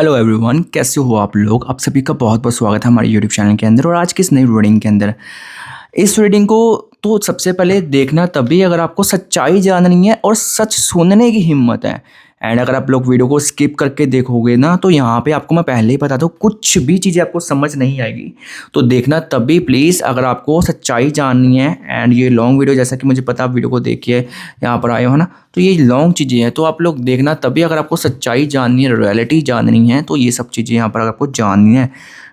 Hello everyone, कैसे हो आप लोग। आप सभी का बहुत बहुत स्वागत है हमारे यूट्यूब चैनल के अंदर और आज की इस नई रीडिंग के अंदर। इस रीडिंग को तो सबसे पहले देखना तभी अगर आपको सच्चाई जाननी है और सच सुनने की हिम्मत है। एंड अगर आप लोग वीडियो को स्किप करके देखोगे ना तो यहाँ पे आपको मैं पहले ही बता दूँ कुछ भी चीज़ें आपको समझ नहीं आएगी। तो देखना तभी प्लीज़ अगर आपको सच्चाई जाननी है। एंड ये लॉन्ग वीडियो, जैसा कि मुझे पता आप वीडियो को देखिए यहाँ पर आए हो ना, तो ये लॉन्ग चीज़ें हैं तो आप लोग देखना तभी अगर आपको सच्चाई जाननी है, रियलिटी जाननी है तो ये सब चीज़ें यहाँ पर आपको जाननी है।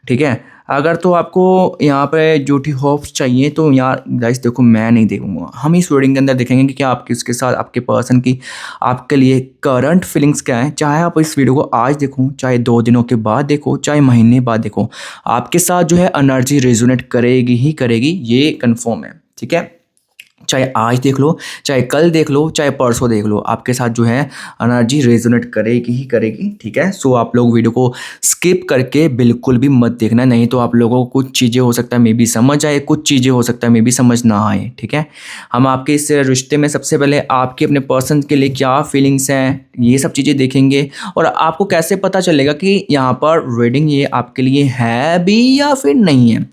ठीक है। अगर तो आपको यहाँ पे झूठी होप्स चाहिए तो यार गाइस देखो, मैं नहीं देखूंगा। हम इस रीडिंग के अंदर देखेंगे कि क्या आपकी उसके साथ आपके पर्सन की आपके लिए करंट फीलिंग्स क्या है। चाहे आप इस वीडियो को आज देखो, चाहे 2 दिनों के बाद देखो, चाहे महीने बाद देखो, आपके साथ जो है एनर्जी रेजोनेट करेगी ही करेगी, ये कंफर्म है। ठीक है। चाहे आज देख लो, चाहे कल देख लो, चाहे परसों देख लो, आपके साथ जो है एनर्जी रेजोनेट करेगी ही करेगी। ठीक है। सो आप लोग वीडियो को स्किप करके बिल्कुल भी मत देखना, नहीं तो आप लोगों को कुछ चीज़ें हो सकता है मे बी समझ आए, कुछ चीज़ें हो सकता है मे बी समझ ना आए। ठीक है। हम आपके इस रिश्ते में सबसे पहले आपके अपने पर्सन के लिए क्या फीलिंग्स हैं ये सब चीज़ें देखेंगे और आपको कैसे पता चलेगा कि यहाँ पर रीडिंग ये आपके लिए है भी या फिर नहीं है।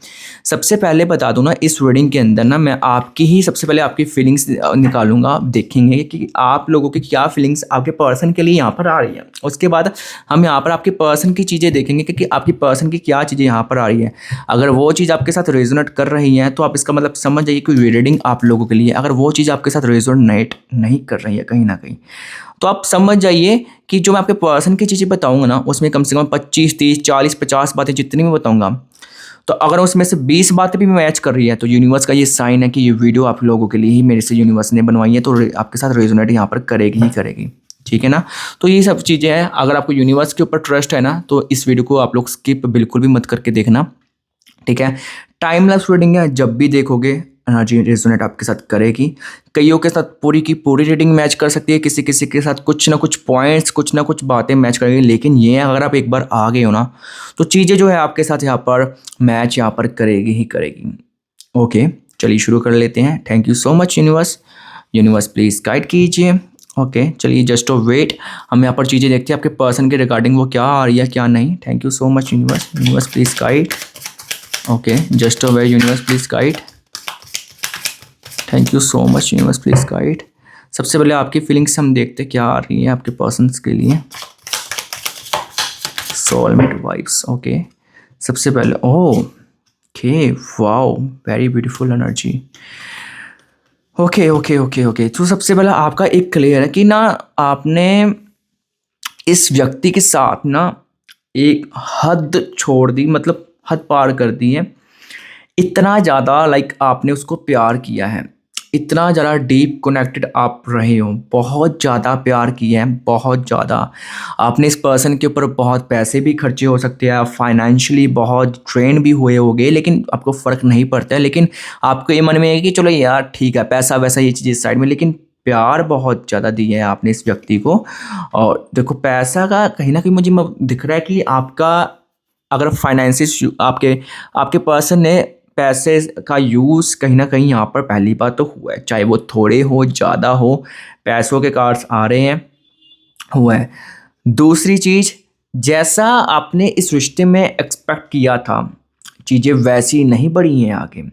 सबसे पहले बता दूं ना, इस रीडिंग के अंदर ना मैं आपकी ही सबसे पहले आपकी फीलिंग्स निकालूंगा। आप देखेंगे कि आप लोगों की क्या फीलिंग्स आपके पर्सन के लिए यहाँ पर आ रही है। उसके बाद हम यहाँ पर आपके पर्सन की चीज़ें देखेंगे कि आपकी पर्सन की क्या चीज़ें यहाँ पर आ रही है। अगर वो चीज़ आपके साथ रेजोनेट कर रही है तो आप इसका मतलब समझ जाइए कि रीडिंग आप लोगों के लिए। अगर वो चीज़ आपके साथ रेजोनेट नहीं कर रही है कहीं ना कहीं तो आप समझ जाइए कि जो मैं आपके पर्सन की चीज़ें बताऊंगा ना उसमें कम से कम 25, 30, 40, 50 बातें जितनी भी बताऊंगा, तो अगर उसमें से 20 बातें भी मैच कर रही है तो यूनिवर्स का ये साइन है कि ये वीडियो आप लोगों के लिए ही मेरे से यूनिवर्स ने बनवाई है, तो आपके साथ रेजोनेट यहाँ पर करेगी ही करेगी। ठीक है ना। तो ये सब चीज़ें हैं। अगर आपको यूनिवर्स के ऊपर ट्रस्ट है ना तो इस वीडियो को आप लोग स्किप बिल्कुल भी मत करके देखना। ठीक है। टाइम लैप्स रीडिंग है, जब भी देखोगे एनर्जी रेजोनेट आपके साथ करेगी। कईयों के साथ पूरी की पूरी रीडिंग मैच कर सकती है, किसी किसी के साथ कुछ ना कुछ पॉइंट्स, कुछ ना कुछ बातें मैच करेंगी, लेकिन ये अगर आप एक बार आ गए हो ना तो चीज़ें जो है आपके साथ यहाँ पर मैच यहाँ पर करेगी ही करेगी। ओके, चलिए शुरू कर लेते हैं। Thank you so much universe. Universe please guide कीजिए। ओके चलिए, जस्ट ऑफ वेट। हम यहाँ पर चीज़ें देखते हैं आपके पर्सन के रिगार्डिंग वो क्या आ रही है क्या नहीं। Thank you so much universe. Universe please guide. Okay, just of wait universe please guide. Thank you so much universe please guide. सबसे पहले आपकी फीलिंग्स हम देखते हैं क्या आ रही है आपके पर्सन्स के लिए। Soulmate vibes. ओके, सबसे पहले okay, wow, very beautiful energy. Okay okay okay okay, तो सबसे पहले आपका एक क्लियर है कि ना आपने इस व्यक्ति के साथ ना एक हद छोड़ दी, मतलब हद पार कर दी है। इतना ज़्यादा आपने उसको प्यार किया है, इतना ज़्यादा डीप कनेक्टेड आप रहे हो, बहुत ज़्यादा प्यार किया है, बहुत ज़्यादा। आपने इस पर्सन के ऊपर बहुत पैसे भी खर्चे हो सकते हैं, आप फाइनेंशियली बहुत ट्रेन भी हुए होगे, लेकिन आपको फ़र्क नहीं पड़ता है। लेकिन आपको ये मन में है कि चलो यार ठीक है, पैसा वैसा ये चीज़ साइड में, लेकिन प्यार बहुत ज़्यादा दिया है आपने इस व्यक्ति को। और देखो पैसा का कहीं ना कहीं मुझे दिख रहा है कि आपका अगर फाइनेंसिस आपके आपके पर्सन ने पैसे का यूज़ कहीं ना कहीं यहाँ पर पहली बार तो हुआ है, चाहे वो थोड़े हो ज़्यादा हो, पैसों के कार्ड्स आ रहे हैं, हुआ है। दूसरी चीज़, जैसा आपने इस रिश्ते में एक्सपेक्ट किया था चीज़ें वैसी नहीं बढ़ी हैं आगे।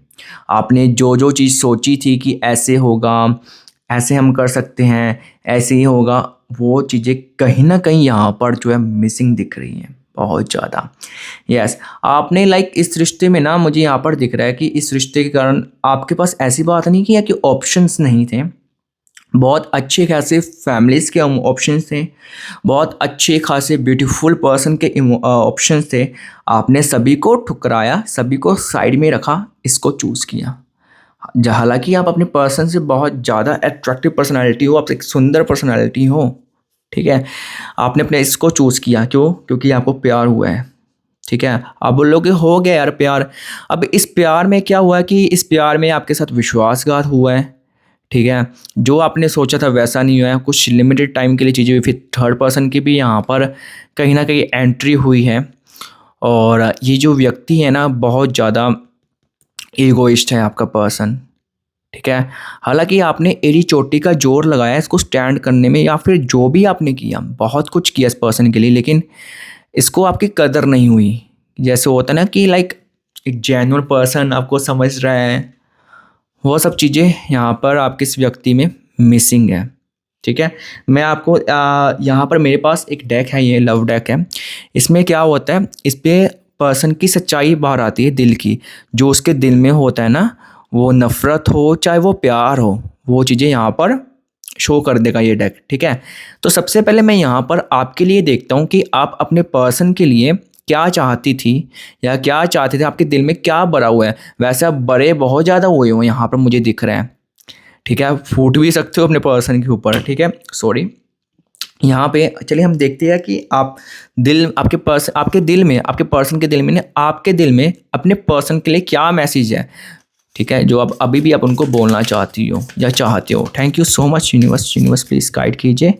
आपने जो जो चीज़ सोची थी कि ऐसे होगा, ऐसे हम कर सकते हैं, ऐसे ही होगा, वो चीज़ें कहीं ना कहीं यहाँ पर जो है मिसिंग दिख रही हैं बहुत ज़्यादा। यस, आपने इस रिश्ते में ना मुझे यहाँ पर दिख रहा है कि इस रिश्ते के कारण आपके पास ऐसी बात नहीं कि ऑप्शंस नहीं थे। बहुत अच्छे खासे फैमिलीज़ के ऑप्शंस थे, बहुत अच्छे खासे ब्यूटीफुल पर्सन के ऑप्शंस थे। आपने सभी को ठुकराया, सभी को साइड में रखा, इसको चूज़ किया। हालांकि आप अपने पर्सन से बहुत ज़्यादा अट्रैक्टिव पर्सनालिटी हो, आप एक सुंदर पर्सनालिटी हो, ठीक है। आपने अपने इसको चूज़ किया, क्यों? क्योंकि आपको प्यार हुआ है। ठीक है। आप बोलोगे हो गया यार प्यार। अब इस प्यार में क्या हुआ कि इस प्यार में आपके साथ विश्वासघात हुआ है। ठीक है। जो आपने सोचा था वैसा नहीं हुआ है, कुछ लिमिटेड टाइम के लिए चीज़ें हुई, फिर थर्ड पर्सन की भी यहाँ पर कहीं ना कहीं एंट्री हुई है। और ये जो व्यक्ति है ना बहुत ज़्यादा ईगोइस्ट है आपका पर्सन। ठीक है। हालांकि आपने एड़ी चोटी का जोर लगाया इसको स्टैंड करने में, या फिर जो भी आपने किया, बहुत कुछ किया इस पर्सन के लिए, लेकिन इसको आपकी कदर नहीं हुई। जैसे होता है ना कि लाइक एक जेन्युइन पर्सन आपको समझ रहा है, वो सब चीज़ें यहाँ पर आपके इस व्यक्ति में मिसिंग है। ठीक है, मैं आपको यहाँ पर मेरे पास एक डेक है, ये लव डेक है। इसमें क्या होता है, इस पे पर्सन की सच्चाई बाहर आती है, दिल की, जो उसके दिल में होता है ना, वो नफ़रत हो चाहे वो प्यार हो, वो चीज़ें यहाँ पर शो कर देगा ये डेक। ठीक है, तो सबसे पहले मैं यहाँ पर आपके लिए देखता हूँ कि आप अपने पर्सन के लिए क्या चाहती थी या क्या चाहते थे, आपके दिल में क्या भरा हुआ है। वैसे आप बड़े बहुत ज़्यादा हुए हो यहाँ पर, मुझे दिख रहा है। ठीक है, आप फूट भी सकते हो अपने पर्सन के ऊपर। ठीक है, सॉरी। यहाँ पे चलिए हम देखते हैं कि आप दिल आपके दिल में, आपके पर्सन के दिल में ना, आपके दिल में अपने पर्सन के लिए क्या मैसेज है। ठीक है, जो आप अभी भी आप उनको बोलना चाहती हो या चाहते हो। Thank you so much universe. Universe please guide कीजिए।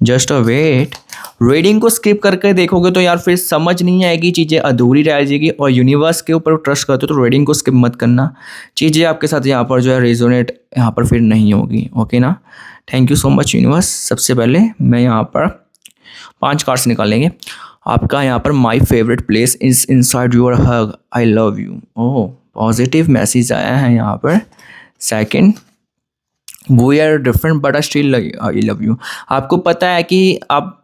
Just a wait. रीडिंग को स्किप करके देखोगे तो यार फिर समझ नहीं आएगी, चीज़ें अधूरी रह जाएगी। और यूनिवर्स के ऊपर ट्रस्ट करते हो तो रीडिंग को स्किप मत करना, चीज़ें आपके साथ यहाँ पर जो है रेजोनेट यहाँ पर फिर नहीं होगी। ओके ना। Thank you so much universe. सबसे पहले मैं यहाँ पर 5 कार्ड्स निकालेंगे। आपका यहाँ पर my favourite place is inside your hug, I love you. Oh, positive message आया है यहाँ पर। Second, we are different but I still I love you. आपको पता है कि आप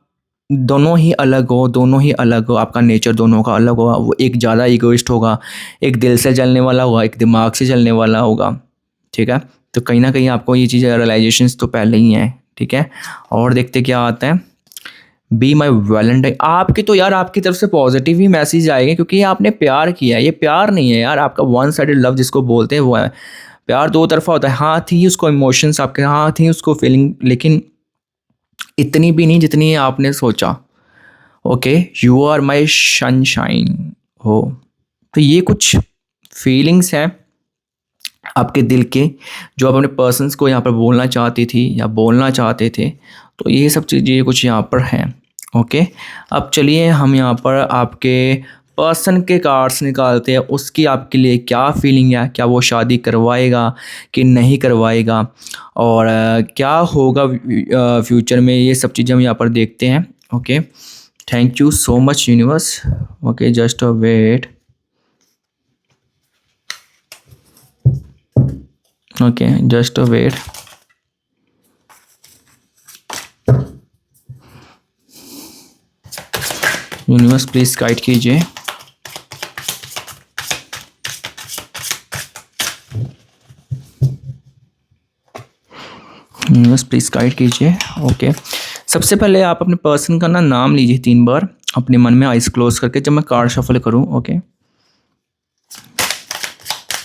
दोनों ही अलग हो, दोनों ही अलग हो, आपका नेचर दोनों का अलग होगा। वो एक ज़्यादा ईगोइस्ट होगा, एक दिल से जलने वाला होगा, एक दिमाग से जलने वाला होगा। ठीक है, तो कहीं ना कहीं आपको ये चीज़ें रियलाइजेशंस तो पहले ही हैं। ठीक है, और देखते क्या आता है। Be my Valentine. आपकी तो यार आपकी तरफ से पॉजिटिव ही मैसेज आएंगे, क्योंकि आपने प्यार किया है। ये प्यार नहीं है यार, आपका वन साइडेड लव जिसको बोलते हैं वो है। प्यार दो तरफा होता है। हाँ थी उसको इमोशंस आपके, हाँ थी उसको फीलिंग, लेकिन इतनी भी नहीं जितनी आपने सोचा। Okay, you are my sunshine हो। तो ये कुछ फीलिंग्स हैं आपके दिल के, जो आप अपने पर्सन्स को यहाँ पर बोलना चाहती थी या बोलना चाहते थे। तो ये सब चीज़ें कुछ यहाँ पर हैं। ओके, अब चलिए हम यहाँ पर आपके पर्सन के कार्ड्स निकालते हैं। उसकी आपके लिए क्या फीलिंग है, क्या वो शादी करवाएगा कि नहीं करवाएगा, और क्या होगा फ्यूचर में, ये सब चीज़ें हम यहाँ पर देखते हैं। Okay, thank you so much universe. Okay, just a wait. Okay, just a wait. Universe please guide कीजिए। यूनिवर्स प्लीज गाइड कीजिए। ओके, सबसे पहले आप अपने पर्सन का नाम लीजिए 3 बार अपने मन में, आइज क्लोज करके, जब मैं कार्ड शफल करूं। Okay,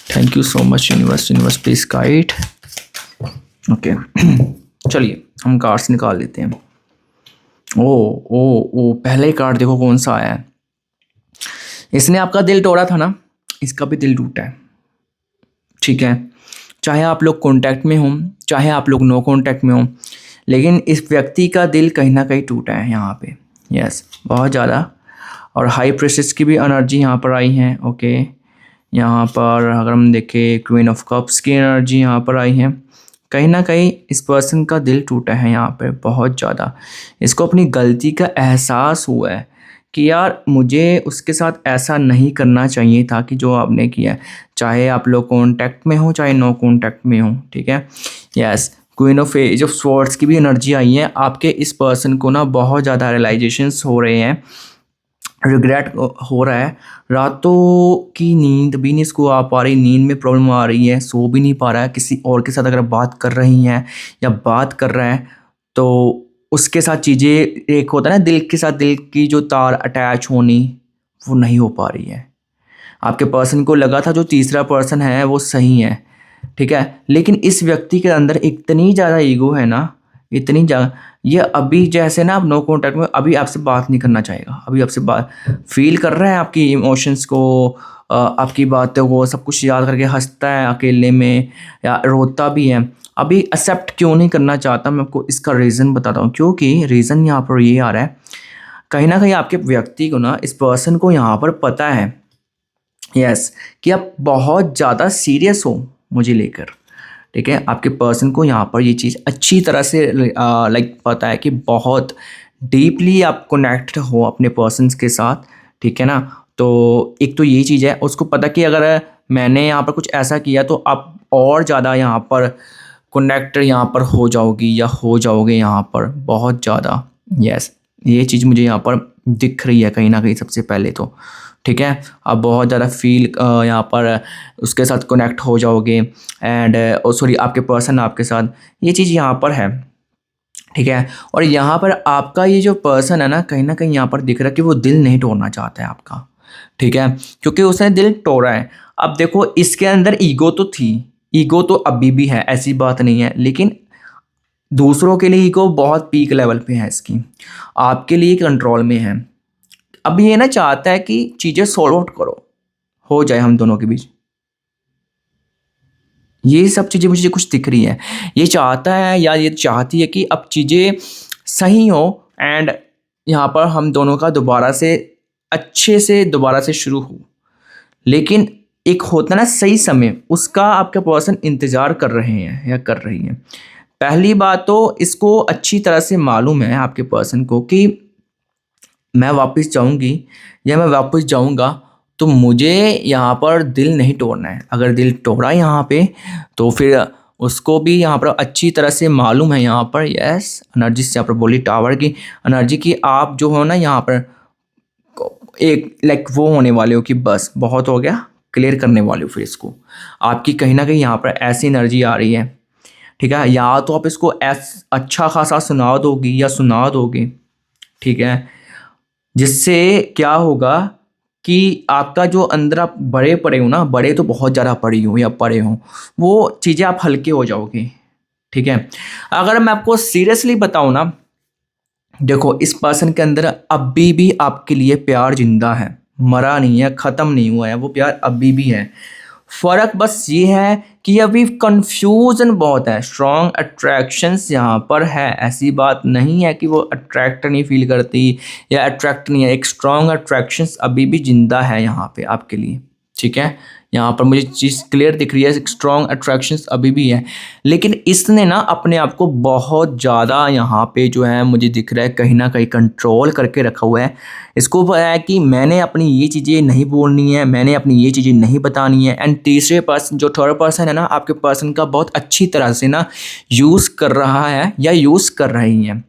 thank you so much universe. Universe please guide. Okay, चलिए हम कार्ड्स निकाल लेते हैं। ओ ओ ओ, पहले ही कार्ड देखो कौन सा आया है। इसने आपका दिल तोड़ा था ना, इसका भी दिल टूटा है। ठीक है, चाहे आप लोग कांटेक्ट में हों, चाहे आप लोग नो कांटेक्ट में हों, लेकिन इस व्यक्ति का दिल कहीं ना कहीं टूटा है यहाँ पे। यस, बहुत ज़्यादा। और हाई प्रेशर्स की भी एनर्जी यहाँ पर आई है। ओके, यहाँ पर अगर हम देखें क्वीन ऑफ कप्स की एनर्जी यहाँ पर आई है। कहीं ना कहीं इस पर्सन का दिल टूटा है यहाँ पे बहुत ज़्यादा। इसको अपनी गलती का एहसास हुआ है कि यार मुझे उसके साथ ऐसा नहीं करना चाहिए था कि जो आपने किया है, चाहे आप लोग कांटेक्ट में हो चाहे नो कांटेक्ट में हो। ठीक है, yes. Queen of ace of swords की भी एनर्जी आई है। आपके इस पर्सन को ना बहुत ज़्यादा रियलाइजेशंस हो रहे हैं, रिग्रेट हो रहा है। रातों की नींद भी नहीं इसको आ पा रही, नींद में प्रॉब्लम आ रही है, सो भी नहीं पा रहा है। किसी और के साथ अगर बात कर रही हैं या बात कर रहा है तो उसके साथ चीज़ें, एक होता है ना दिल के साथ, दिल की जो तार अटैच होनी, वो नहीं हो पा रही है। आपके पर्सन को लगा था जो तीसरा पर्सन है वो सही है। ठीक है, लेकिन इस व्यक्ति के अंदर इतनी ज़्यादा ईगो है ना, इतनी ज़्यादा, ये अभी जैसे ना आप नो कॉन्टैक्ट में, अभी आपसे बात नहीं करना चाहेगा। अभी आपसे बात फील कर रहा है, आपकी इमोशंस को, आपकी बातों को, सब कुछ याद करके हंसता है अकेले में या रोता भी है। अभी एक्सेप्ट क्यों नहीं करना चाहता, मैं आपको इसका रीज़न बताता हूँ। क्योंकि रीज़न यहाँ पर ये आ रहा है, कहीं ना कहीं आपके व्यक्ति को ना, इस पर्सन को यहाँ पर पता है, यस, कि आप बहुत ज़्यादा सीरियस हो मुझे लेकर। ठीक है, आपके पर्सन को यहाँ पर ये चीज़ अच्छी तरह से लाइक पता है कि बहुत डीपली आप कनेक्ट हो अपने पर्सन्स के साथ, ठीक है ना। तो एक तो ये चीज़ है, उसको पता कि अगर मैंने यहाँ पर कुछ ऐसा किया तो आप और ज़्यादा यहाँ पर कनेक्ट यहाँ पर हो जाओगी या हो जाओगे यहाँ पर बहुत ज़्यादा। यस, ये चीज़ मुझे यहाँ पर दिख रही है कहीं ना कहीं सबसे पहले तो, ठीक है। आप बहुत ज़्यादा फील यहाँ पर उसके साथ कनेक्ट हो जाओगे, एंड सॉरी आपके पर्सन आपके साथ, ये चीज़ यहाँ पर है, ठीक है। और यहाँ पर आपका ये जो पर्सन है ना कहीं यहाँ पर दिख रहा है कि वो दिल नहीं तोड़ना चाहता है आपका, ठीक है, क्योंकि उसने दिल तोड़ा है। अब देखो इसके अंदर ईगो तो थी, ईगो तो अभी भी है, ऐसी बात नहीं है, लेकिन दूसरों के लिए ईगो बहुत पीक लेवल पे है इसकी, आपके लिए कंट्रोल में है। अब ये ना चाहता है कि चीज़ें सॉल्व आउट करो, हो जाए हम दोनों के बीच, ये सब चीज़ें मुझे कुछ दिख रही है। ये चाहता है या ये चाहती है कि अब चीज़ें सही हो, एंड यहाँ पर हम दोनों का दोबारा से अच्छे से दोबारा से शुरू हो। लेकिन एक होता है ना सही समय, उसका आपके पर्सन इंतज़ार कर रहे हैं या कर रही हैं। पहली बात तो इसको अच्छी तरह से मालूम है आपके पर्सन को कि मैं वापस जाऊँगी या मैं वापस जाऊँगा तो मुझे यहाँ पर दिल नहीं तोड़ना है। अगर दिल तोड़ा यहाँ पे तो फिर उसको भी यहाँ पर अच्छी तरह से मालूम है यहाँ पर, यस एनर्जी से यहाँ पर बोली टावर की एनर्जी की, आप जो हो ना यहाँ पर एक लाइक वो होने वाले हो कि बस बहुत हो गया, क्लियर करने वाले हो फिर इसको। आपकी कहीं ना कहीं यहाँ पर ऐसी एनर्जी आ रही है, ठीक है। या तो आप इसको अच्छा खासा सुना दोगी या सुना दोगे, ठीक है, जिससे क्या होगा कि आपका जो अंदर आप बड़े पड़े हो ना, बड़े तो बहुत ज़्यादा पड़ी हो या पड़े हो, वो चीज़ें आप हल्के हो जाओगे, ठीक है। अगर मैं आपको सीरियसली बताऊँ ना, देखो इस पर्सन के अंदर अभी भी आपके लिए प्यार जिंदा है, मरा नहीं है, ख़त्म नहीं हुआ है, वो प्यार अभी भी है। फ़र्क बस ये है कि अभी कंफ्यूजन बहुत है, स्ट्रॉन्ग अट्रैक्शंस यहाँ पर है, ऐसी बात नहीं है कि वो अट्रैक्ट नहीं फील करती या अट्रैक्ट नहीं है, एक स्ट्रॉन्ग अट्रैक्शंस अभी भी ज़िंदा है यहाँ पे आपके लिए, ठीक है। यहाँ पर मुझे चीज़ क्लियर दिख रही है, स्ट्रॉन्ग अट्रैक्शंस अभी भी है, लेकिन इसने ना अपने आप को बहुत ज़्यादा यहाँ पे जो है मुझे दिख रहा है कहीं ना कहीं कंट्रोल करके रखा हुआ है। इसको पता है कि मैंने अपनी ये चीज़ें नहीं बोलनी है, मैंने अपनी ये चीज़ें नहीं बतानी है, एंड तीसरे पर्सन जो थर्ड पर्सन है ना आपके पर्सन का बहुत अच्छी तरह से ना यूज़ कर रहा है या यूज़ कर रही है।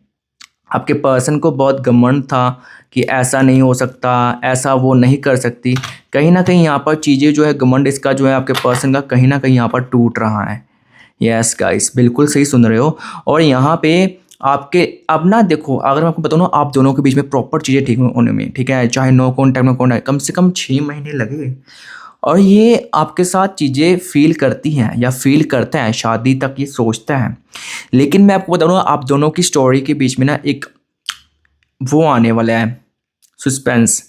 आपके पर्सन को बहुत घमंड था कि ऐसा नहीं हो सकता, ऐसा वो नहीं कर सकती, कहीं ना कहीं यहाँ पर चीज़ें जो है घमंड इसका जो है आपके पर्सन का कहीं ना कहीं यहाँ पर टूट रहा है। यस गाइस, बिल्कुल सही सुन रहे हो। और यहाँ पे आपके अब ना देखो, अगर मैं आपको बताऊँ ना, आप दोनों के बीच में प्रॉपर चीज़ें ठीक होने में, ठीक है, चाहे नो कॉन्टैक्ट में कॉन्टैक्ट, कम से कम 6 महीने लगे, और ये आपके साथ चीज़ें फील करती हैं या फील करता है, शादी तक ये सोचता है। लेकिन मैं आपको बताऊँ ना, आप दोनों की स्टोरी के बीच में ना एक वो आने वाला है, सस्पेंस।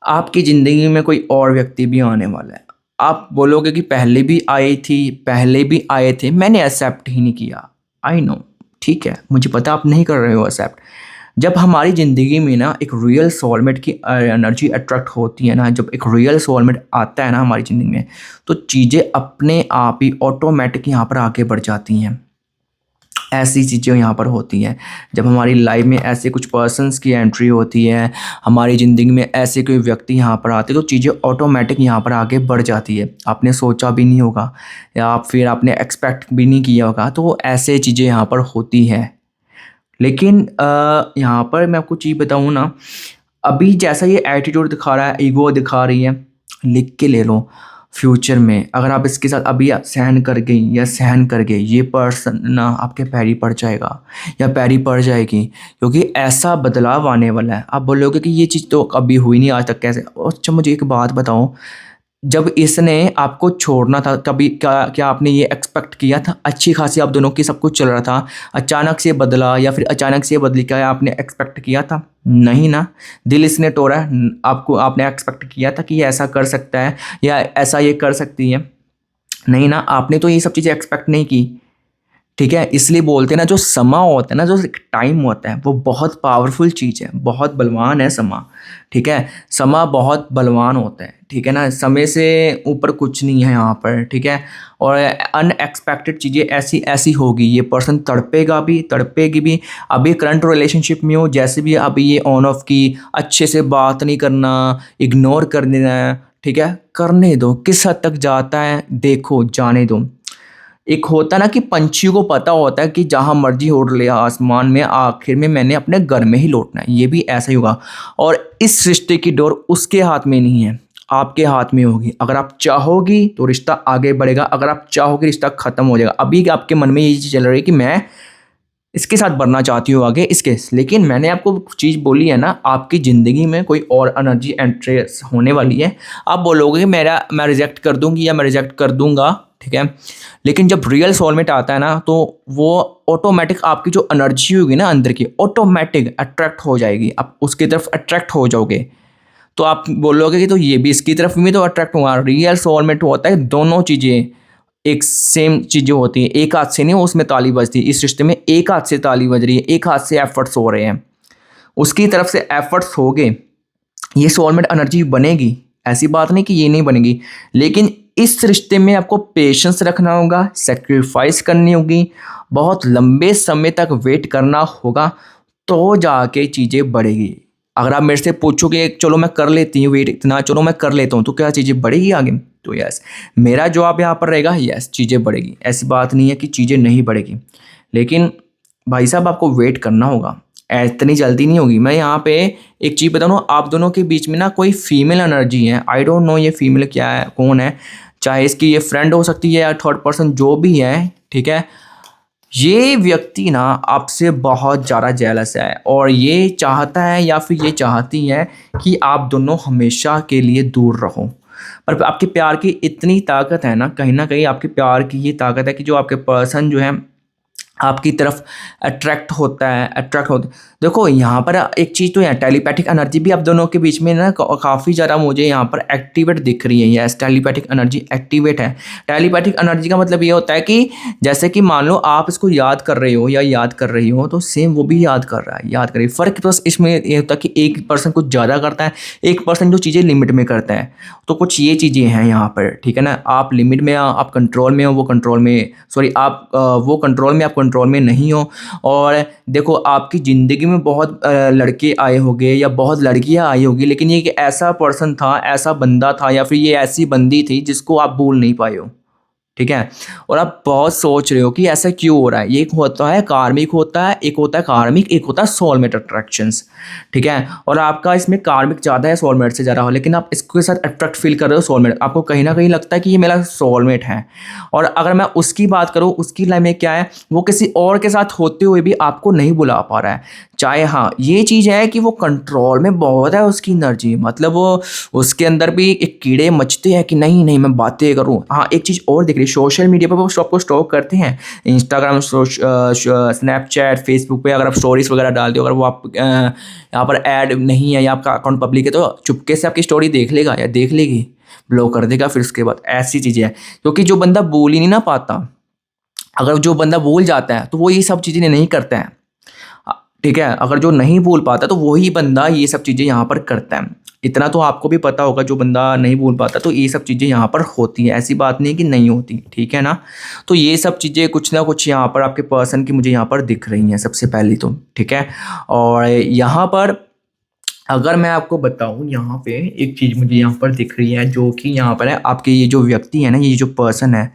आपकी ज़िंदगी में कोई और व्यक्ति भी आने वाला है। आप बोलोगे कि पहले भी आई थी, पहले भी आए थे, मैंने एक्सेप्ट ही नहीं किया। आई नो, ठीक है, मुझे पता आप नहीं कर रहे हो एक्सेप्ट। जब हमारी ज़िंदगी में ना एक रियल सोलमेट की एनर्जी अट्रैक्ट होती है ना, जब एक रियल सोलमेट आता है ना हमारी ज़िंदगी में, तो चीज़ें अपने आप ही ऑटोमेटिक यहाँ पर आगे बढ़ जाती हैं। ऐसी चीज़ें यहाँ पर होती हैं जब हमारी लाइफ में ऐसे कुछ पर्सन्स की एंट्री होती है, हमारी ज़िंदगी में ऐसे कोई व्यक्ति यहाँ पर आते हैं, तो चीज़ें ऑटोमेटिक यहाँ पर आगे बढ़ जाती है। आपने सोचा भी नहीं होगा या फिर आपने एक्सपेक्ट भी नहीं किया होगा, तो ऐसे चीज़ें यहाँ पर होती हैं। लेकिन यहाँ पर मैं आपको चीज़ बताऊँ ना, अभी जैसा ये एटीट्यूड दिखा रहा है, ईगो दिखा रही है, लिख के ले लो। फ्यूचर में अगर आप इसके साथ अभी सहन कर गई या सहन कर गए, ये पर्सन ना आपके पैरी पड़ जाएगा या पैरी पड़ जाएगी, क्योंकि ऐसा बदलाव आने वाला है। आप बोलोगे कि ये चीज़ तो कभी हुई नहीं आज तक, कैसे? अच्छा मुझे एक बात बताओ, जब इसने आपको छोड़ना था कभी क्या क्या आपने ये एक्सपेक्ट किया था? अच्छी खासी आप दोनों की सब कुछ चल रहा था, अचानक से बदला या फिर अचानक से बदली, क्या आपने एक्सपेक्ट किया था? नहीं ना। दिल इसने तोड़ा है, आपको आपने एक्सपेक्ट किया था कि ये ऐसा कर सकता है या ऐसा ये कर सकती है? नहीं ना, आपने तो ये सब चीज़ें एक्सपेक्ट नहीं की, ठीक है, इसलिए बोलते हैं ना, जो समा होता है ना, जो टाइम होता है, वो बहुत पावरफुल चीज़ है, बहुत बलवान है समा। ठीक है, समा बहुत बलवान होता है। ठीक है ना, समय से ऊपर कुछ नहीं है यहाँ पर। ठीक है, और अनएक्सपेक्टेड चीज़ें ऐसी ऐसी होगी, ये पर्सन तड़पेगा भी, तड़पेगी भी। अभी करंट रिलेशनशिप में हो, जैसे भी अभी ये ऑन ऑफ की, अच्छे से बात नहीं करना, इग्नोर कर देना है। ठीक है, करने दो, किस हद तक जाता है देखो, जाने दो। एक होता ना कि पंछी को पता होता है कि जहाँ मर्जी उड़ ले आसमान में, आखिर में मैंने अपने घर में ही लौटना है, ये भी ऐसा ही होगा। और इस रिश्ते की डोर उसके हाथ में नहीं है, आपके हाथ में होगी। अगर आप चाहोगी तो रिश्ता आगे बढ़ेगा, अगर आप चाहोगे रिश्ता खत्म हो जाएगा। अभी आपके मन में ये चीज़ चल रही है कि मैं इसके साथ बढ़ना चाहती हूँ आगे, इसके, लेकिन मैंने आपको चीज़ बोली है ना, आपकी ज़िंदगी में कोई और एनर्जी एंट्रेस होने वाली है। आप बोलोगे कि मैं रिजेक्ट कर दूंगी या मैं रिजेक्ट कर दूंगा। ठीक है, लेकिन जब रियल सोलमेट आता है ना, तो वो ऑटोमेटिक आपकी जो एनर्जी होगी ना अंदर की, ऑटोमेटिक अट्रैक्ट हो जाएगी, आप उसकी तरफ अट्रैक्ट हो जाओगे। तो आप बोलोगे कि तो ये भी इसकी तरफ भी तो अट्रैक्ट हुआ। रियल सोलमेट होता है दोनों चीज़ें एक सेम चीज़ें होती हैं, एक हाथ से नहीं उसमें ताली बजती। इस रिश्ते में एक हाथ से ताली बज रही है, एक हाथ से एफर्ट्स हो रहे हैं, उसकी तरफ से एफर्ट्स हो गए, ये सोलमेट एनर्जी बनेगी। ऐसी बात नहीं कि ये नहीं बनेगी, लेकिन इस रिश्ते में आपको पेशेंस रखना होगा, सेक्रीफाइस करनी होगी, बहुत लंबे समय तक वेट करना होगा, तो जाके चीज़ें बढ़ेगी। अगर आप मेरे से पूछोगे चलो मैं कर लेती हूँ वेट इतना, चलो मैं कर लेता हूँ, तो क्या चीज़ें बढ़ेगी आगे? तो यस, मेरा जवाब यहाँ पर रहेगा यस, चीज़ें बढ़ेगी। ऐसी बात नहीं है कि चीज़ें नहीं बढ़ेगी, लेकिन भाई साहब आपको वेट करना होगा, इतनी जल्दी नहीं होगी। मैं यहाँ पे एक चीज़ बताऊँ, आप दोनों के बीच में ना कोई फीमेल एनर्जी है, आई डोंट नो ये फीमेल क्या है, कौन है, चाहे इसकी ये फ्रेंड हो सकती है या थर्ड पर्सन जो भी है। ठीक है, ये व्यक्ति ना आपसे बहुत ज़्यादा जेलस है, और ये चाहता है या फिर ये चाहती है कि आप दोनों हमेशा के लिए दूर रहो। पर आपके प्यार की इतनी ताकत है ना कहीं आपके प्यार की ये ताकत है कि जो आपके पर्सन जो है आपकी तरफ अट्रैक्ट होता है। देखो यहाँ पर एक चीज़ तो है, टेलीपैथिक एनर्जी भी आप दोनों के बीच में ना काफ़ी ज़्यादा मुझे यहाँ पर एक्टिवेट दिख रही है। यस, टेलीपैथिक एनर्जी एक्टिवेट है। टेलीपैथिक एनर्जी का मतलब ये होता है कि जैसे कि मान लो आप इसको याद कर रहे हो या याद कर रही हो, तो सेम वो भी याद कर रहा है, याद करिए। फ़र्क बस इसमें ये होता है कि एक पर्सन कुछ ज़्यादा करता है, एक पर्सन जो चीज़ें लिमिट में करता है। तो कुछ ये चीज़ें हैं यहाँ पर। ठीक है ना, आप लिमिट में आप कंट्रोल में हो, वो कंट्रोल में, सॉरी आप वो कंट्रोल में, आप कंट्रोल में नहीं हो। और देखो आपकी ज़िंदगी में बहुत लड़के आए होंगे या बहुत लड़कियां आई होगी, लेकिन ये एक ऐसा पर्सन था, ऐसा बंदा था या फिर ये ऐसी बंदी थी जिसको आप भूल नहीं पाए हो। ठीक है, और आप बहुत सोच रहे हो कि ऐसा क्यों हो रहा है। ये एक होता है कार्मिक, होता है एक, होता है कार्मिक, एक होता है सोलमेट अट्रैक्शंस। ठीक है, और आपका इसमें कार्मिक ज़्यादा है सोलमेट से ज़्यादा हो, लेकिन आप इसके साथ अट्रैक्ट फील कर रहे हो सोलमेट, आपको कहीं ना कहीं लगता है कि ये मेरा सोलमेट है। और अगर मैं उसकी बात करूँ, उसकी लाइफ में क्या है, वो किसी और के साथ होते हुए भी आपको नहीं बुला पा रहा है। चाहे हाँ ये चीज़ है कि वो कंट्रोल में बहुत है उसकी एनर्जी, मतलब वो उसके अंदर भी एक कीड़े मचते हैं कि नहीं नहीं मैं बातें करूँ। हाँ एक चीज़ और दिख रही है, सोशल मीडिया पर वो सबको स्टॉक करते हैं, इंस्टाग्राम, स्नैपचैट, फेसबुक पे अगर आप स्टोरीज वगैरह डालते हो, अगर वो आप यहाँ पर ऐड नहीं है या आपका अकाउंट पब्लिक है, तो चुपके से आपकी स्टोरी देख लेगा या देख लेगी, ब्लॉक कर देगा। फिर उसके बाद ऐसी चीज़ें हैं, क्योंकि जो बंदा बोल ही नहीं ना पाता, अगर जो बंदा बोल जाता है तो वो ये सब चीज़ें नहीं करता है। ठीक है, अगर जो नहीं बोल पाता तो वही बंदा ये सब चीज़ें यहाँ पर करता है। इतना तो आपको भी पता होगा, जो बंदा नहीं बोल पाता तो ये सब चीज़ें यहाँ पर होती हैं, ऐसी बात नहीं है कि नहीं होती। ठीक है ना, तो ये सब चीज़ें कुछ ना कुछ यहाँ पर आपके पर्सन की मुझे यहाँ पर दिख रही हैं सबसे पहली तो। ठीक है, और यहाँ पर अगर मैं आपको बताऊँ, यहाँ पे एक चीज़ मुझे यहाँ पर दिख रही है, जो कि यहाँ पर है, आपके ये जो व्यक्ति है ना, ये जो पर्सन है,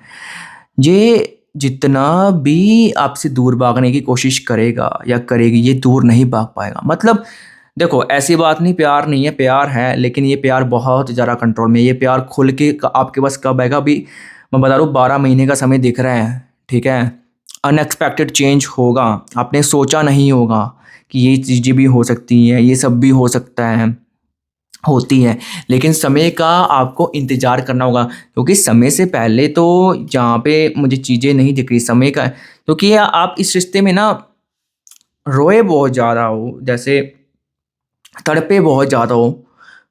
ये जितना भी आपसे दूर भागने की कोशिश करेगा या करेगी, ये दूर नहीं भाग पाएगा। मतलब देखो ऐसी बात नहीं, प्यार नहीं है, प्यार है, लेकिन ये प्यार बहुत ज़्यादा कंट्रोल में। ये प्यार खुल के आपके पास कब आएगा, अभी मैं बता रहा हूँ 12 महीने का समय दिख रहा है। ठीक है, अनएक्सपेक्टेड चेंज होगा, आपने सोचा नहीं होगा कि ये चीज़ें भी हो सकती हैं, ये सब भी हो सकता है, होती हैं। लेकिन समय का आपको इंतज़ार करना होगा, क्योंकि समय से पहले तो जहाँ पे मुझे चीज़ें नहीं दिख रही समय का, क्योंकि आप इस रिश्ते में ना रोए बहुत ज़्यादा हो, जैसे तड़पे बहुत ज़्यादा हो,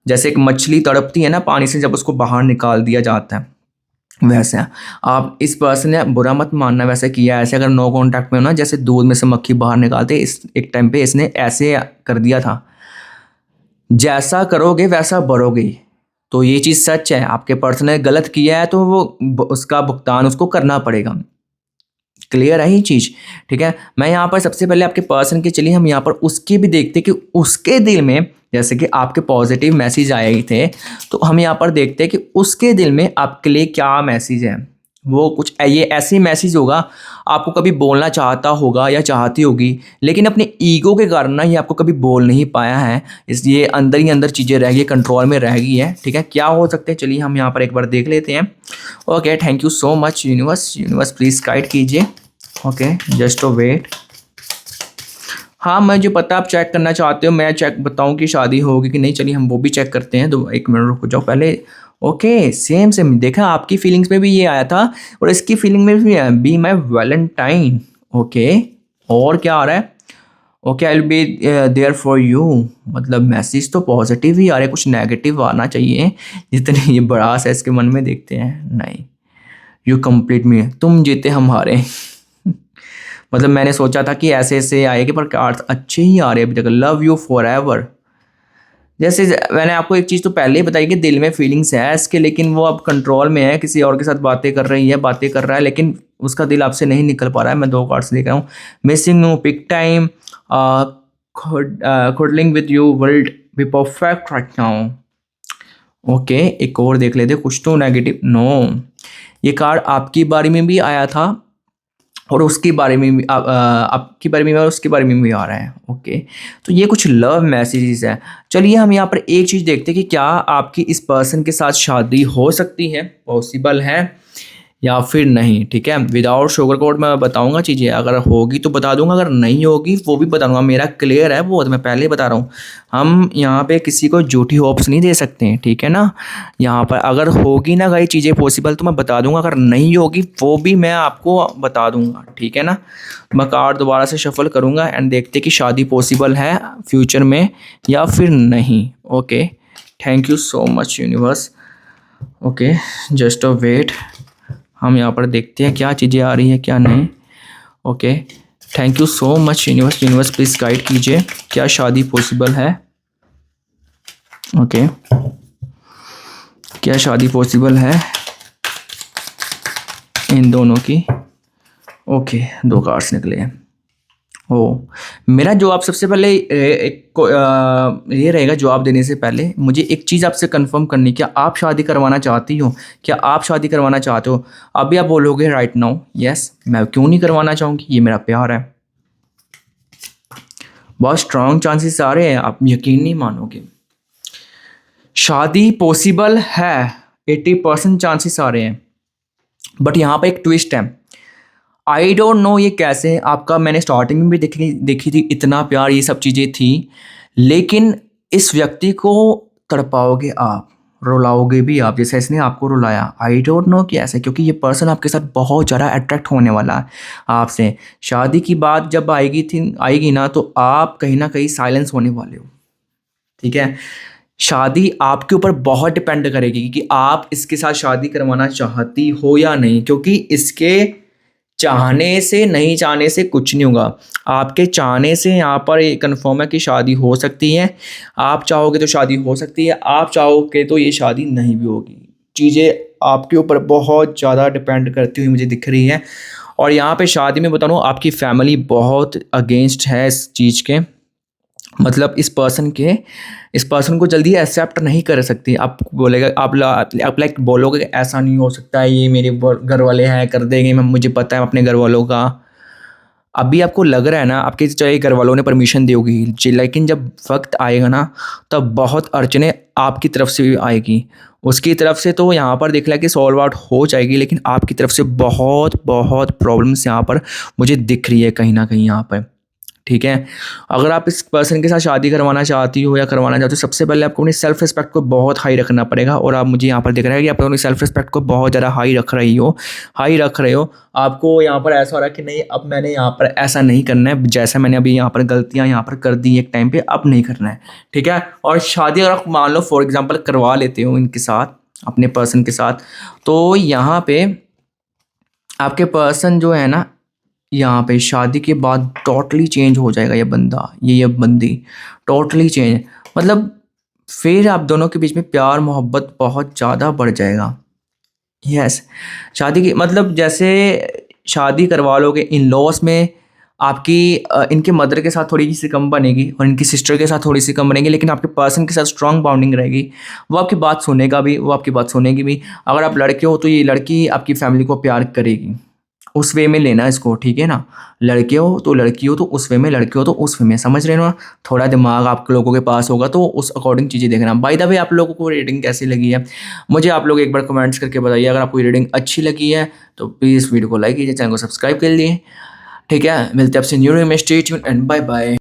जैसे एक मछली तड़पती है ना पानी से, जब उसको बाहर निकाल दिया जाता है, वैसा आप इस पर्सन ने बुरा मत मानना, वैसे किया ऐसे, अगर नो कांटेक्ट में हो ना, जैसे दूध में से मक्खी बाहर निकालते, इस एक टाइम पे इसने ऐसे कर दिया था। जैसा करोगे वैसा बढ़ोगे, तो ये चीज़ सच है। आपके पर्सन ने गलत किया है तो वो उसका भुगतान उसको करना पड़ेगा। क्लियर है ये चीज़? ठीक है। मैं यहाँ पर सबसे पहले आपके पर्सन के, चलिए हम यहाँ पर उसके भी देखते कि उसके दिल में, जैसे कि आपके पॉजिटिव मैसेज आए थे, तो हम यहाँ पर देखते हैं कि उसके दिल में आपके लिए क्या मैसेज है। वो कुछ ये ऐसे मैसेज होगा, आपको कभी बोलना चाहता होगा या चाहती होगी, लेकिन अपने ईगो के कारण ना ये आपको कभी बोल नहीं पाया है, इसलिए अंदर ही अंदर चीज़ें रह गई, कंट्रोल में रह गई है। ठीक है, क्या हो सकते हैं, चलिए हम यहाँ पर एक बार देख लेते हैं। Okay, thank you so much universe. Universe please guide कीजिए। Okay, just wait. हाँ, मुझे पता आप चेक करना चाहते हो, मैं चेक बताऊं कि शादी होगी कि नहीं। चलिए हम वो भी चेक करते हैं, तो एक मिनट रुक जाओ पहले। ओके, सेम सेम देखा, आपकी फीलिंग्स में भी ये आया था और इसकी फीलिंग में भी आया, बी माई वैलेंटाइन। ओके, और क्या आ रहा है? Okay, I will be there for you. मतलब मैसेज तो पॉजिटिव ही आ रहे, कुछ नेगेटिव आना चाहिए। जितने ये भड़ास है इसके मन में, देखते हैं। नहीं, यू कंप्लीट मी, तुम जीते हम हारे। मतलब मैंने सोचा था कि ऐसे ऐसे आएगी, पर कार्ड्स अच्छे ही आ रहे हैं अभी तक। Love you for ever. जैसे मैंने आपको एक चीज़ तो पहले ही बताई कि दिल में फीलिंग्स है इसके, लेकिन वो अब कंट्रोल में है, किसी और के साथ बातें कर रही है, बातें कर रहा है, लेकिन उसका दिल आपसे नहीं निकल पा रहा है। मैं 2 कार्ड्स देख रहा हूँ। Missing no pick time, cuddling with you will be perfect right now. Okay, एक और देख लेते, कुछ तो नेगेटिव। नो, ये कार्ड आपकी बारे में भी आया था और उसके बारे में भी आपके बारे में और उसके बारे में भी आ रहा है। ओके, तो ये कुछ लव मैसेजेस है। चलिए हम यहाँ पर एक चीज़ देखते हैं कि क्या आपकी इस पर्सन के साथ शादी हो सकती है, पॉसिबल है या फिर नहीं। ठीक है, विदाउट शुगर कोड मैं बताऊंगा चीज़ें, अगर होगी तो बता दूंगा, अगर नहीं होगी वो भी बताऊंगा। मेरा क्लियर है वो, तो मैं पहले ही बता रहा हूँ। हम यहाँ पे किसी को झूठी होप्स नहीं दे सकते हैं, ठीक है ना। यहाँ पर अगर होगी ना कई चीज़ें पॉसिबल तो मैं बता दूंगा, अगर नहीं होगी वो भी मैं आपको बता दूंगा, ठीक है ना। मैं कार्ड दोबारा से शफल करूँगा एंड देखते कि शादी पॉसिबल है फ्यूचर में या फिर नहीं। Okay, thank you so much universe. Okay, just a wait, हम यहाँ पर देखते हैं क्या चीज़ें आ रही हैं क्या नहीं। Okay, thank you so much universe. Universe please guide कीजिए, क्या शादी पॉसिबल है। ओके, क्या शादी पॉसिबल है इन दोनों की। ओके, 2 कार्ड्स निकले हैं। ओ, मेरा जवाब सबसे पहले ये रहेगा, जवाब देने से पहले मुझे एक चीज़ आपसे कंफर्म करनी, क्या आप शादी करवाना चाहती हो? क्या आप शादी करवाना चाहते हो? अभी आप बोलोगे राइट नाउ यस, मैं क्यों नहीं करवाना चाहूँगी, ये मेरा प्यार है। बहुत स्ट्रांग चांसेस आ रहे हैं, आप यकीन नहीं मानोगे। शादी पॉसिबल है, 80% चांसेस आ रहे हैं, बट यहाँ पर एक ट्विस्ट है। आई डोंट नो ये कैसे, आपका मैंने स्टार्टिंग में भी देखी थी, इतना प्यार ये सब चीज़ें थी, लेकिन इस व्यक्ति को तड़पाओगे आप, रुलाओगे भी आप, जैसे इसने आपको रुलाया। आई डोंट नो कि ऐसे, क्योंकि ये पर्सन आपके साथ बहुत ज़्यादा अट्रैक्ट होने वाला है आपसे। शादी की बात जब आएगी ना, तो आप कहीं ना कहीं साइलेंस होने वाले हो, ठीक है। शादी आपके ऊपर बहुत डिपेंड करेगी कि आप इसके साथ शादी करवाना चाहती हो या नहीं, क्योंकि इसके चाहने से, नहीं चाहने से कुछ नहीं होगा। आपके चाहने से यहाँ पर ये कन्फर्म है कि शादी हो सकती है। आप चाहोगे तो शादी हो सकती है, आप चाहोगे तो ये शादी नहीं भी होगी। चीज़ें आपके ऊपर बहुत ज़्यादा डिपेंड करती हुई मुझे दिख रही है। और यहाँ पे शादी में बताऊँ, आपकी फैमिली बहुत अगेंस्ट है इस चीज़ के, मतलब इस पर्सन को जल्दी एक्सेप्ट नहीं कर सकती। आप बोलेगा, आप लाइक बोलोगे कि ऐसा नहीं हो सकता है, ये मेरे घर वाले हैं, कर देंगे, मैं मुझे पता है अपने घर वालों का। अभी आपको लग रहा है ना आपके चाहे घर वालों ने परमिशन दी होगी, लेकिन जब वक्त आएगा ना, तब बहुत अड़चने आपकी तरफ से भी आएगी। उसकी तरफ से तो यहाँ पर देख लिया कि सॉल्व आउट हो जाएगी, लेकिन आपकी तरफ से बहुत बहुत प्रॉब्लम्स यहाँ पर मुझे दिख रही है कहीं ना कहीं यहाँ पर, ठीक है। अगर आप इस पर्सन के साथ शादी करवाना चाहती हो या करवाना चाहते हो, सबसे पहले आपको अपनी सेल्फ रिस्पेक्ट को बहुत हाई रखना पड़ेगा। और आप मुझे यहाँ पर दिख रहा है कि आप अपनी सेल्फ रिस्पेक्ट को बहुत ज़्यादा हाई रख रहे हो। आपको यहाँ पर ऐसा हो रहा है कि नहीं, अब मैंने यहाँ पर ऐसा नहीं करना है, जैसा मैंने अभी यहाँ पर गलतियाँ यहाँ पर कर दी एक टाइम पे, अब नहीं करना है, ठीक है। और शादी अगर आप मान लो फॉर एग्जाम्पल करवा लेते हो इनके साथ, अपने पर्सन के साथ। तो यहाँ पे आपके पर्सन जो है ना, यहाँ पे शादी के बाद टोटली चेंज हो जाएगा ये बंदा, ये बंदी टोटली चेंज, मतलब फिर आप दोनों के बीच में प्यार मोहब्बत बहुत ज़्यादा बढ़ जाएगा। यस, शादी की मतलब जैसे शादी करवा लोगे इन लॉस में, आपकी इनके मदर के साथ थोड़ी सी कम बनेगी और इनकी सिस्टर के साथ थोड़ी सी कम बनेगी, लेकिन आपके पर्सन के साथ स्ट्रांग बाउंडिंग रहेगी। वो आपकी बात सुनेगा भी, वो आपकी बात सुनेगी भी। अगर आप लड़के हो तो ये लड़की आपकी फैमिली को प्यार करेगी, उस वे में लेना इसको, ठीक है ना। लड़के हो तो लड़की हो तो उस वे में, लड़के हो तो उस वे में, समझ रहे हो ना। थोड़ा दिमाग आप लोगों के पास होगा तो उस अकॉर्डिंग चीज़ें देखना। बाय द वे, आप लोगों को रेटिंग कैसी लगी है मुझे आप लोग एक बार कमेंट्स करके बताइए। अगर आपको रेटिंग अच्छी लगी है तो प्लीज़ वीडियो को लाइक कीजिए, चैनल को सब्सक्राइब कर लिए, ठीक है। मिलते हैं आपसे न्यू वीडियो में। Stay tuned and bye bye.